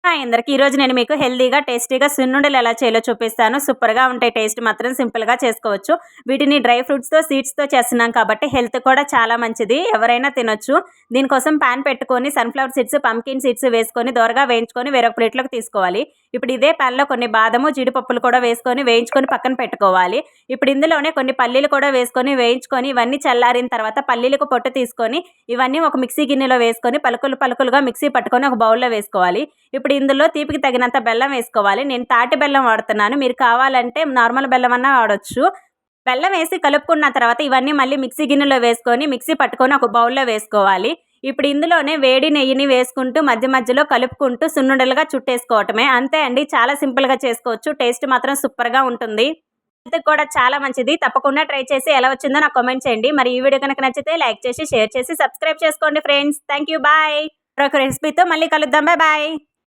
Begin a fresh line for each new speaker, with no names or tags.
Hi అందరికి ఈరోజు నేను మీకు హెల్తీగా టేస్టీగా సున్నుండలు ఎలా చేయాలో చూపిస్తాను. సూపర్గా ఉంటాయి. టేస్ట్ మాత్రం సింపుల్గా చేసుకోవచ్చు. వీటిని డ్రై ఫ్రూట్స్తో సీడ్స్తో చేస్తున్నాం కాబట్టి హెల్త్ కూడా చాలా మంచిది. ఎవరైనా తినొచ్చు. దీనికోసం ప్యాన్ పెట్టుకొని సన్ఫ్లవర్ సీడ్స్, పంకిన్ సీడ్స్ వేసుకొని దోరగా వేయించుకొని వేరొక ప్లేట్లోకి తీసుకోవాలి. ఇప్పుడు ఇదే ప్యాన్లో కొన్ని బాదము, జీడిపప్పులు కూడా వేసుకొని వేయించుకొని పక్కన పెట్టుకోవాలి. ఇప్పుడు ఇందులోనే కొన్ని పల్లీలు కూడా వేసుకొని వేయించుకొని ఇవన్నీ చల్లారిన తర్వాత పల్లీలకు పొట్టు తీసుకొని ఇవన్నీ ఒక మిక్సీ గిన్నెలో వేసుకొని పలుకులుగా మిక్సీ పట్టుకొని ఒక బౌల్లో వేసుకోవాలి. ఇప్పుడు ఇందులో తీపికి తగినంత బెల్లం వేసుకోవాలి. నేను తాటి బెల్లం వాడుతున్నాను. మీరు కావాలంటే నార్మల్ బెల్లం అన్నా వాడొచ్చు. బెల్లం వేసి కలుపుకున్న తర్వాత ఇవన్నీ మళ్ళీ మిక్సీ గిన్నెలో వేసుకొని మిక్సీ పట్టుకొని ఒక బౌల్లో వేసుకోవాలి. ఇప్పుడు ఇందులోనే వేడి నెయ్యిని వేసుకుంటూ మధ్యలో కలుపుకుంటూ సున్నుండలుగా చుట్టేసుకోవటమే. అంతే అండి, చాలా సింపుల్గా చేసుకోవచ్చు. టేస్ట్ మాత్రం సూపర్గా ఉంటుంది. హెల్త్కి కూడా చాలా మంచిది. తప్పకుండా ట్రై చేసి ఎలా వచ్చిందో నాకు కామెంట్ చేయండి. మరి ఈ వీడియో కనుక నచ్చితే లైక్ చేసి షేర్ చేసి సబ్స్క్రైబ్ చేసుకోండి ఫ్రెండ్స్. Thank you, bye. మరొక రెసిపీతో మళ్ళీ కలుద్దాం. బాయ్.